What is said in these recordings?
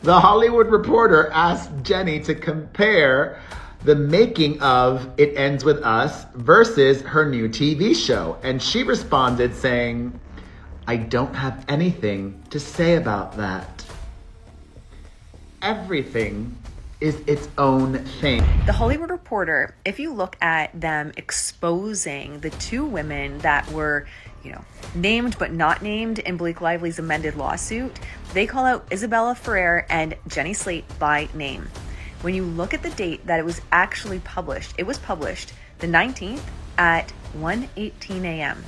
The Hollywood Reporter asked Jenny to compare the making of It Ends With Us versus her new TV show. And she responded saying, "I don't have anything to say about that. Everything is its own thing." The Hollywood Reporter, if you look at them exposing the two women that were, named but not named in Blake Lively's amended lawsuit, they call out Isabella Ferrer and Jenny Slate by name. When you look at the date that it was actually published, it was published the 19th at 1:18 a.m.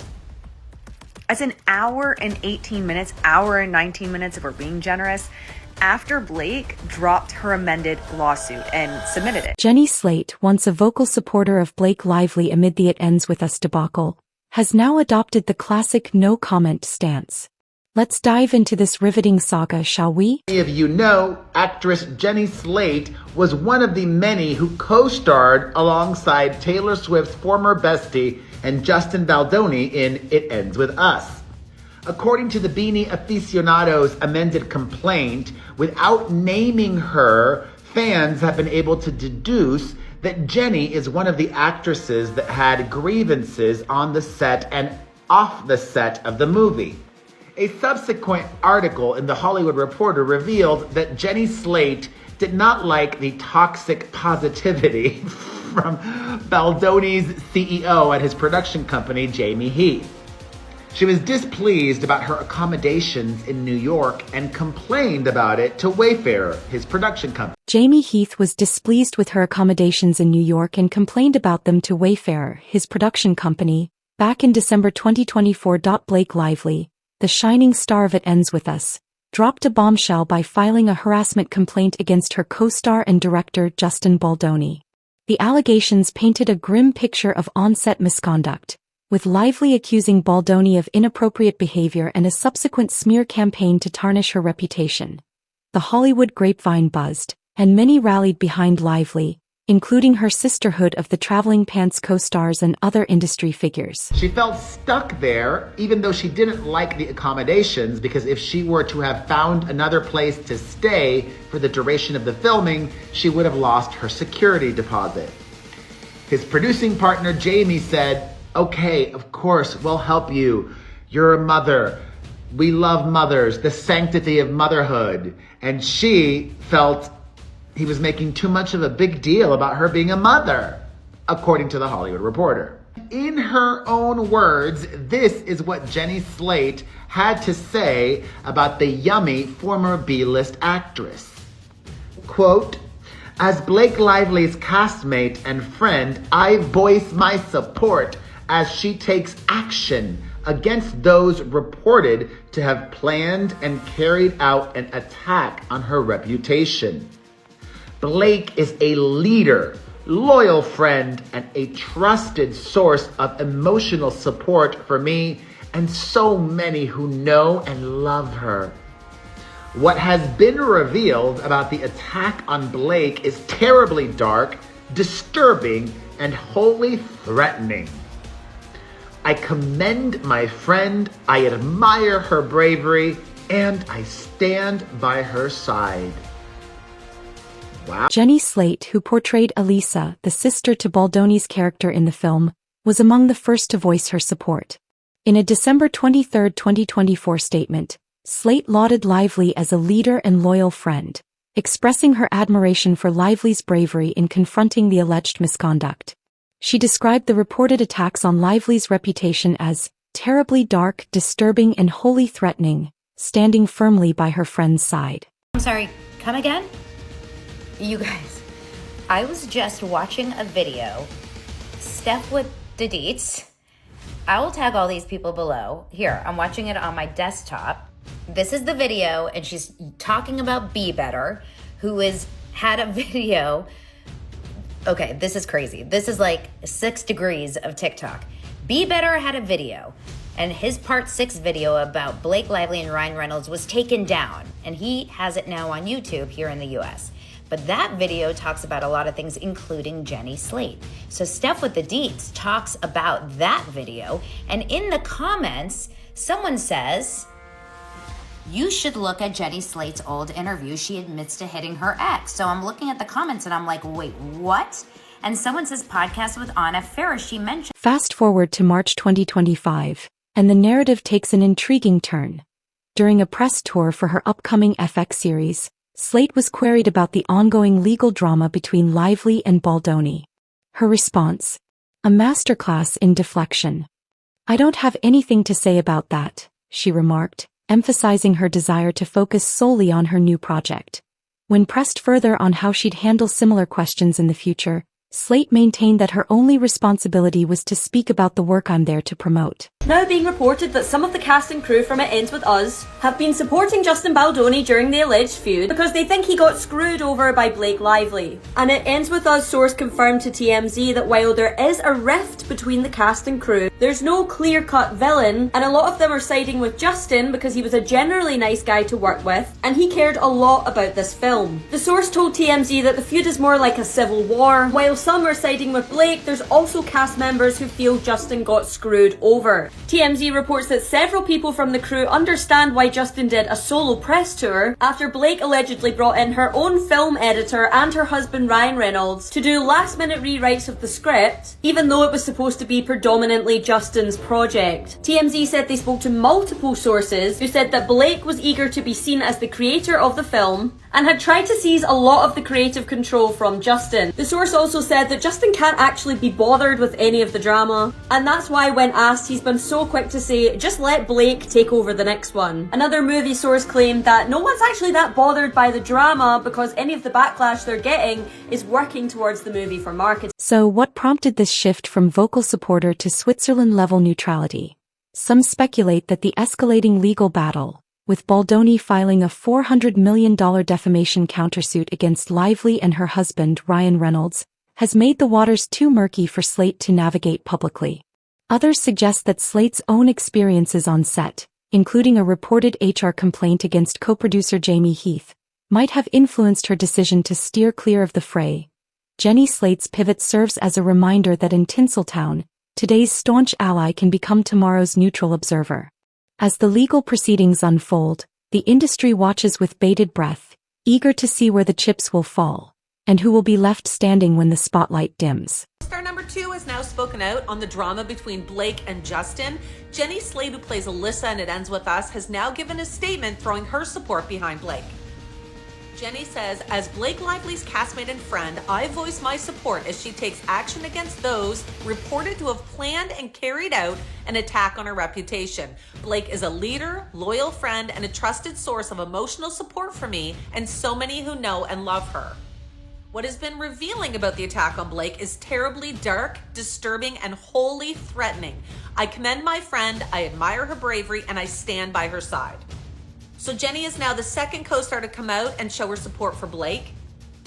That's an hour and 18 minutes, hour and 19 minutes if we're being generous, after Blake dropped her amended lawsuit and submitted it. Jenny Slate, once a vocal supporter of Blake Lively amid the It Ends With Us debacle, has now adopted the classic no-comment stance. Let's dive into this riveting saga, shall we? Many of you know, actress Jenny Slate was one of the many who co-starred alongside Taylor Swift's former bestie and Justin Baldoni in It Ends With Us. According to the Beanie Aficionado's amended complaint, without naming her, fans have been able to deduce that Jenny is one of the actresses that had grievances on the set and off the set of the movie. A subsequent article in The Hollywood Reporter revealed that Jenny Slate did not like the toxic positivity from Baldoni's CEO at his production company, Jamie Heath. She was displeased about her accommodations in New York and complained about it to Wayfarer, his production company. Jamie Heath was displeased with her accommodations in New York and complained about them to Wayfarer, his production company, back in December 2024. Blake Lively, the shining star of It Ends With Us, dropped a bombshell by filing a harassment complaint against her co-star and director Justin Baldoni. The allegations painted a grim picture of on-set misconduct, with Lively accusing Baldoni of inappropriate behavior and a subsequent smear campaign to tarnish her reputation. The Hollywood grapevine buzzed, and many rallied behind Lively, including her sisterhood of the Traveling Pants co-stars and other industry figures. She felt stuck there, even though she didn't like the accommodations, because if she were to have found another place to stay for the duration of the filming, she would have lost her security deposit. His producing partner, Jamie, said, "Okay, of course, we'll help you. You're a mother. We love mothers, the sanctity of motherhood." And she felt he was making too much of a big deal about her being a mother, according to The Hollywood Reporter. In her own words, this is what Jenny Slate had to say about the yummy former B-list actress. Quote, "As Blake Lively's castmate and friend, I voice my support as she takes action against those reported to have planned and carried out an attack on her reputation. Blake is a leader, loyal friend, and a trusted source of emotional support for me and so many who know and love her. What has been revealed about the attack on Blake is terribly dark, disturbing, and wholly threatening. I commend my friend, I admire her bravery, and I stand by her side." Wow. Jenny Slate, who portrayed Elisa, the sister to Baldoni's character in the film, was among the first to voice her support. In a December 23, 2024 statement, Slate lauded Lively as a leader and loyal friend, expressing her admiration for Lively's bravery in confronting the alleged misconduct. She described the reported attacks on Lively's reputation as terribly dark, disturbing, and wholly threatening, standing firmly by her friend's side. I'm sorry, come again? You guys, I was just watching a video, Steph with the deets. I will tag all these people below. Here, I'm watching it on my desktop. This is the video, and she's talking about Be Better, who had a video. Okay, this is crazy. This is like 6 degrees of TikTok. Be Better had a video, and his part 6 video about Blake Lively and Ryan Reynolds was taken down, and he has it now on YouTube here in the US. But that video talks about a lot of things, including Jenny Slate. So Steph with the deets talks about that video, and in the comments, someone says, You should look at Jenny Slate's old interview. She admits to hitting her ex. So I'm looking at the comments and I'm like, wait, what? And someone says podcast with Anna Faris. She mentioned. Fast forward to March 2025, and the narrative takes an intriguing turn. During a press tour for her upcoming FX series, Slate was queried about the ongoing legal drama between Lively and Baldoni. Her response: a masterclass in deflection. "I don't have anything to say about that," she remarked, emphasizing her desire to focus solely on her new project. When pressed further on how she'd handle similar questions in the future, Slate maintained that her only responsibility was to speak about the work I'm there to promote. Now being reported that some of the cast and crew from It Ends With Us have been supporting Justin Baldoni during the alleged feud because they think he got screwed over by Blake Lively. An It Ends With Us source confirmed to TMZ that while there is a rift between the cast and crew, there's no clear-cut villain, and a lot of them are siding with Justin because he was a generally nice guy to work with, and he cared a lot about this film. The source told TMZ that the feud is more like a civil war. While some are siding with Blake, there's also cast members who feel Justin got screwed over. TMZ reports that several people from the crew understand why Justin did a solo press tour after Blake allegedly brought in her own film editor and her husband Ryan Reynolds to do last-minute rewrites of the script, even though it was supposed to be predominantly Justin's project. TMZ said they spoke to multiple sources who said that Blake was eager to be seen as the creator of the film and had tried to seize a lot of the creative control from Justin. The source also said that Justin can't actually be bothered with any of the drama, and that's why when asked he's been so quick to say, just let Blake take over the next one. Another movie source claimed that no one's actually that bothered by the drama because any of the backlash they're getting is working towards the movie for marketing. So what prompted this shift from vocal supporter to Switzerland-level neutrality? Some speculate that the escalating legal battle, with Baldoni filing a $400 million defamation countersuit against Lively and her husband Ryan Reynolds, has made the waters too murky for Slate to navigate publicly. Others suggest that Slate's own experiences on set, including a reported HR complaint against co-producer Jamie Heath, might have influenced her decision to steer clear of the fray. Jenny Slate's pivot serves as a reminder that in Tinseltown, today's staunch ally can become tomorrow's neutral observer. As the legal proceedings unfold, the industry watches with bated breath, eager to see where the chips will fall, and who will be left standing when the spotlight dims. Star number 2 has now spoken out on the drama between Blake and Justin. Jenny Slate, who plays Alyssa and It Ends With Us, has now given a statement throwing her support behind Blake. Jenny says, as Blake Lively's castmate and friend, I voice my support as she takes action against those reported to have planned and carried out an attack on her reputation. Blake is a leader, loyal friend, and a trusted source of emotional support for me and so many who know and love her. What has been revealing about the attack on Blake is terribly dark, disturbing, and wholly threatening. I commend my friend, I admire her bravery, and I stand by her side. So Jenny is now the second co-star to come out and show her support for Blake.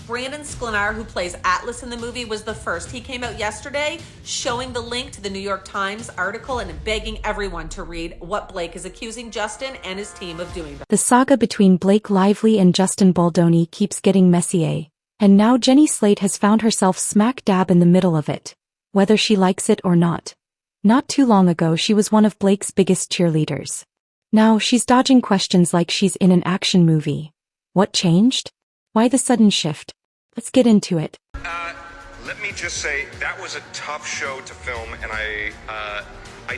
Brandon Sklenar, who plays Atlas in the movie, was the first. He came out yesterday showing the link to the New York Times article and begging everyone to read what Blake is accusing Justin and his team of doing. The saga between Blake Lively and Justin Baldoni keeps getting messier, and now Jenny Slate has found herself smack dab in the middle of it, whether she likes it or not. Not too long ago she was one of Blake's biggest cheerleaders. Now she's dodging questions like she's in an action movie. What changed? Why the sudden shift? Let's get into it. Let me just say, that was a tough show to film, and I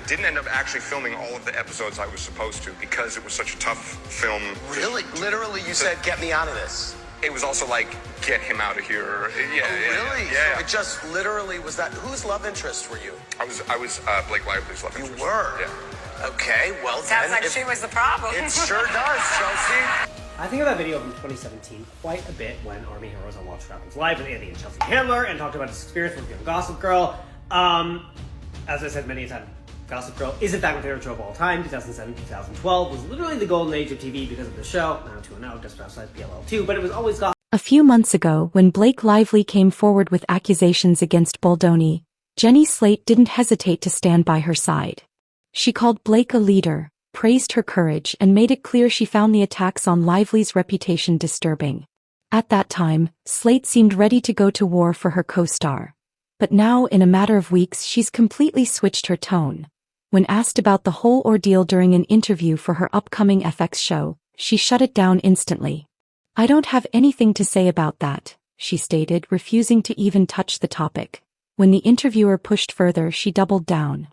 didn't end up actually filming all of the episodes I was supposed to because it was such a tough film. Really? Literally, you said, get me out of this. It was also like, get him out of here. Yeah, really? Yeah. So it just literally was that. Whose love interest were you? I was Blake Lively's love interest. You were? Yeah. Okay, well Sounds like she was the problem. It sure does, Chelsea. I think of that video from 2017 quite a bit when Army Heroes on Watch Happens Live with Andy and Chelsea Handler and talked about his experience working on Gossip Girl. As I said many times, Gossip Girl is in fact my favorite show of all time. 2007, 2012 was literally the golden age of TV because of the show. Now 2.0, just outside PLL2, but it was always Gossip. A few months ago, when Blake Lively came forward with accusations against Baldoni, Jenny Slate didn't hesitate to stand by her side. She called Blake a leader, praised her courage, and made it clear she found the attacks on Lively's reputation disturbing. At that time, Slate seemed ready to go to war for her co-star. But now, in a matter of weeks, she's completely switched her tone. When asked about the whole ordeal during an interview for her upcoming FX show, She shut it down instantly. "I don't have anything to say about that," she stated, refusing to even touch the topic. When the interviewer pushed further, she doubled down.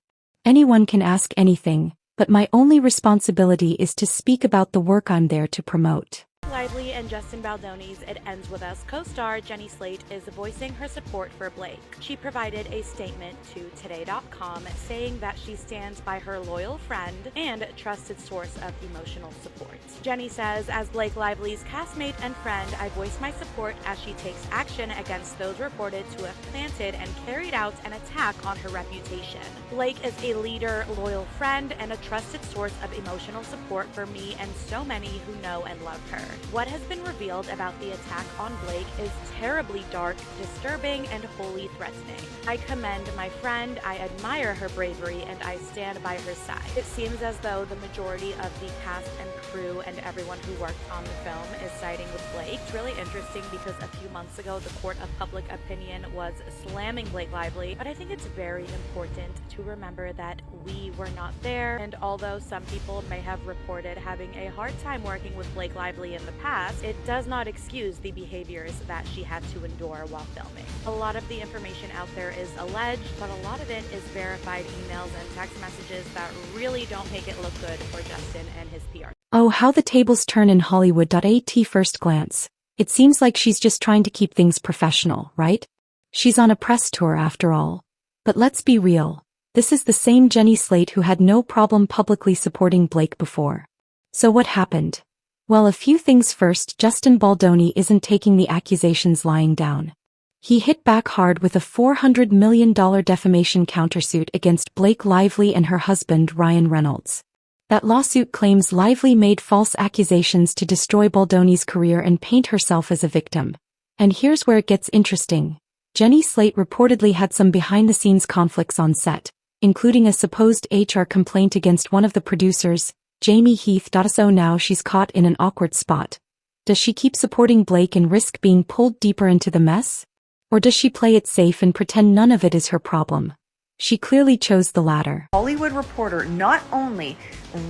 "Anyone can ask anything, but my only responsibility is to speak about the work I'm there to promote." Lively and Justin Baldoni's It Ends With Us co-star Jenny Slate is voicing her support for Blake. She provided a statement to Today.com saying that she stands by her loyal friend and trusted source of emotional support. Jenny says, "As Blake Lively's castmate and friend, I voice my support as she takes action against those reported to have planted and carried out an attack on her reputation. Blake is a leader, loyal friend, and a trusted source of emotional support for me and so many who know and love her. What has been revealed about the attack on Blake is terribly dark, disturbing, and wholly threatening. I commend my friend, I admire her bravery, and I stand by her side." It seems as though the majority of the cast and crew and everyone who worked on the film is siding with Blake. It's really interesting because a few months ago, the court of public opinion was slamming Blake Lively, but I think it's very important to remember that we were not there, and although some people may have reported having a hard time working with Blake Lively in the past, it does not excuse the behaviors that she had to endure while filming. A lot of the information out there is alleged, but a lot of it is verified emails and text messages that really don't make it look good for Justin and his PR. Oh, how the tables turn in Hollywood. At first glance, it seems like she's just trying to keep things professional, right? She's on a press tour after all. But let's be real. This is the same Jenny Slate who had no problem publicly supporting Blake before. So what happened? Well, a few things first. Justin Baldoni isn't taking the accusations lying down. He hit back hard with a $400 million defamation countersuit against Blake Lively and her husband Ryan Reynolds. That lawsuit claims Lively made false accusations to destroy Baldoni's career and paint herself as a victim. And here's where it gets interesting. Jenny Slate reportedly had some behind-the-scenes conflicts on set, including a supposed HR complaint against one of the producers, Jamie Heath. So now she's caught in an awkward spot. Does she keep supporting Blake and risk being pulled deeper into the mess? Or does she play it safe and pretend none of it is her problem? She clearly chose the latter. Hollywood Reporter not only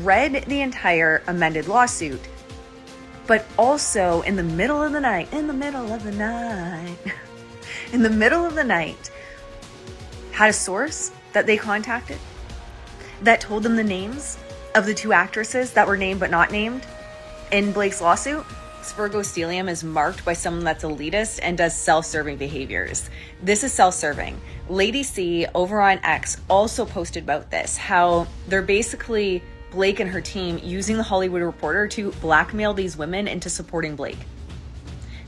read the entire amended lawsuit, but also in the middle of the night, had a source that they contacted that told them the names of the two actresses that were named but not named in Blake's lawsuit. Virgo Stelium is marked by someone that's elitist and does self-serving behaviors. This is self-serving. Lady C over on X also posted about this, how they're basically Blake and her team using the Hollywood Reporter to blackmail these women into supporting Blake.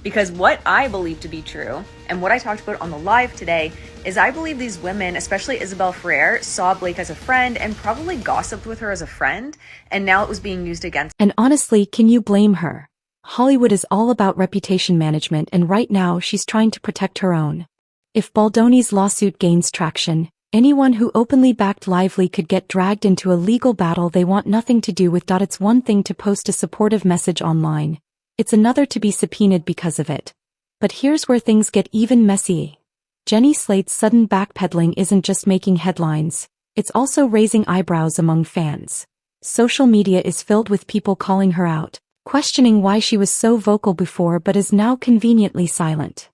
Because what I believe to be true, and what I talked about on the live today, is I believe these women, especially Isabel Ferrer, saw Blake as a friend and probably gossiped with her as a friend, and now it was being used against. And honestly, can you blame her? Hollywood is all about reputation management, and right now she's trying to protect her own. If Baldoni's lawsuit gains traction, anyone who openly backed Lively could get dragged into a legal battle they want nothing to do with. It's one thing to post a supportive message online. It's another to be subpoenaed because of it. But here's where things get even messy. Jenny Slate's sudden backpedaling isn't just making headlines, it's also raising eyebrows among fans. Social media is filled with people calling her out, questioning why she was so vocal before but is now conveniently silent.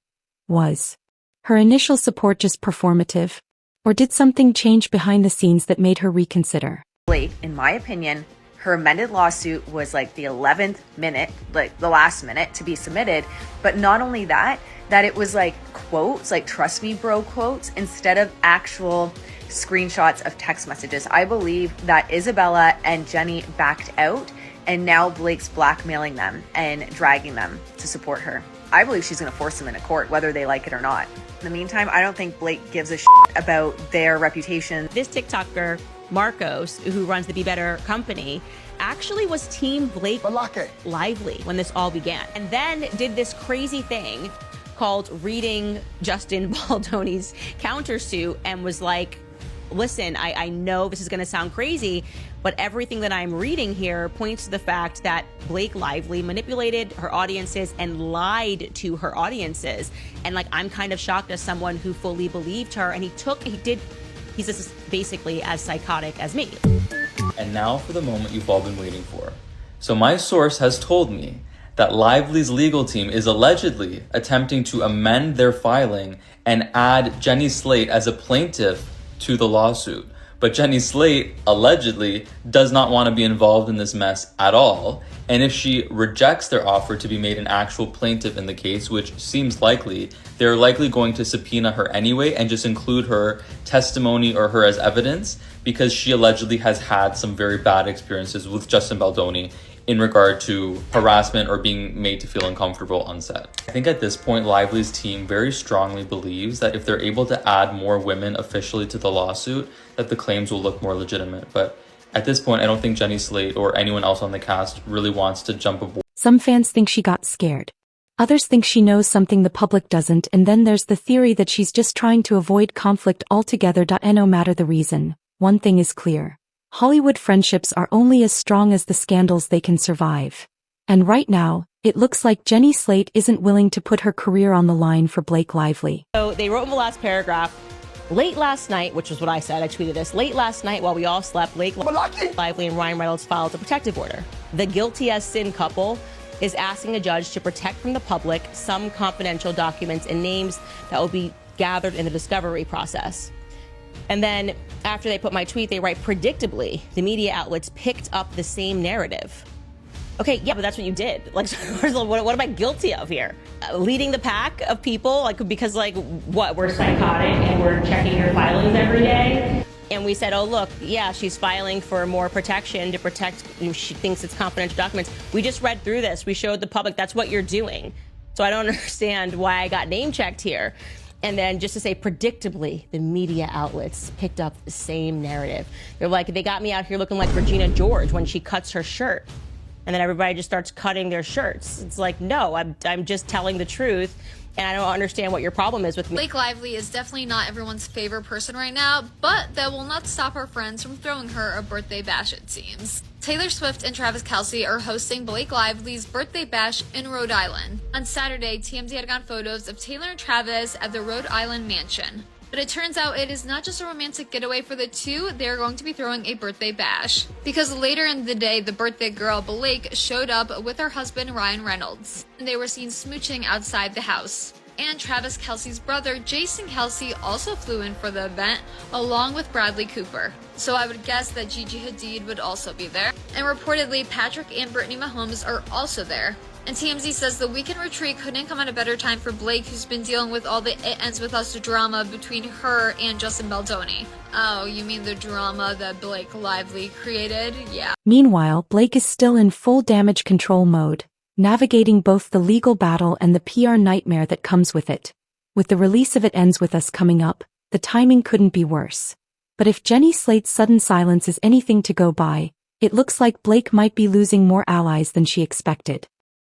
Was her initial support just performative? Or did something change behind the scenes that made her reconsider? Blake, in my opinion, her amended lawsuit was like the 11th minute, like the last minute to be submitted. But not only that, that it was like quotes, like trust me bro quotes, instead of actual screenshots of text messages. I believe that Isabella and Jenny backed out, and now Blake's blackmailing them and dragging them to support her. I believe she's going to force them into court, whether they like it or not. In the meantime, I don't think Blake gives a shit about their reputation. This TikToker, Marcos, who runs the Be Better company, actually was team Blake Lively when this all began. And then did this crazy thing called reading Justin Baldoni's countersuit and was like, listen, I know this is going to sound crazy, but everything that I'm reading here points to the fact that Blake Lively manipulated her audiences and lied to her audiences. And like, I'm kind of shocked as someone who fully believed her. And he's just basically as psychotic as me. And now for the moment you've all been waiting for. So my source has told me that Lively's legal team is allegedly attempting to amend their filing and add Jenny Slate as a plaintiff to the lawsuit. But Jenny Slate allegedly does not want to be involved in this mess at all. And if she rejects their offer to be made an actual plaintiff in the case, which seems likely, they're likely going to subpoena her anyway and just include her testimony or her as evidence because she allegedly has had some very bad experiences with Justin Baldoni in regard to harassment or being made to feel uncomfortable on set. I think at this point, Lively's team very strongly believes that if they're able to add more women officially to the lawsuit, that the claims will look more legitimate. But at this point, I don't think Jenny Slate or anyone else on the cast really wants to jump aboard. Some fans think she got scared. Others think she knows something the public doesn't, and then there's the theory that she's just trying to avoid conflict altogether. No matter the reason, one thing is clear. Hollywood friendships are only as strong as the scandals they can survive. And right now, it looks like Jenny Slate isn't willing to put her career on the line for Blake Lively. So they wrote in the last paragraph, late last night, which was what I said, I tweeted this, late last night while we all slept, Blake Lively and Ryan Reynolds filed a protective order. The guilty as sin couple is asking a judge to protect from the public some confidential documents and names that will be gathered in the discovery process. And then after they put my tweet, they write, predictably, the media outlets picked up the same narrative. Okay, yeah, but that's what you did. Like, what am I guilty of here? Leading the pack of people? Like, because, like, what? We're psychotic and we're checking your filings every day? And we said, oh, look, yeah, she's filing for more protection to protect, she thinks it's confidential documents. We just read through this. We showed the public that's what you're doing. So I don't understand why I got name checked here. And then just to say, predictably, the media outlets picked up the same narrative. They're like, they got me out here looking like Regina George when she cuts her shirt. And then everybody just starts cutting their shirts. It's like, no, I'm just telling the truth. And I don't understand what your problem is with me. Blake Lively is definitely not everyone's favorite person right now, but that will not stop her friends from throwing her a birthday bash, it seems. Taylor Swift and Travis Kelce are hosting Blake Lively's birthday bash in Rhode Island. On Saturday, TMZ had gotten photos of Taylor and Travis at the Rhode Island mansion. But it turns out it is not just a romantic getaway for the two, they're going to be throwing a birthday bash. Because later in the day, the birthday girl, Blake, showed up with her husband, Ryan Reynolds. And they were seen smooching outside the house. And Travis Kelce's brother, Jason Kelce, also flew in for the event, along with Bradley Cooper. So I would guess that Gigi Hadid would also be there. And reportedly, Patrick and Brittany Mahomes are also there. And TMZ says the weekend retreat couldn't come at a better time for Blake, who's been dealing with all the It Ends With Us drama between her and Justin Baldoni. Oh, you mean the drama that Blake Lively created? Yeah. Meanwhile, Blake is still in full damage control mode, navigating both the legal battle and the PR nightmare that comes with it. With the release of It Ends With Us coming up, the timing couldn't be worse. But if Jenny Slate's sudden silence is anything to go by, it looks like Blake might be losing more allies than she expected.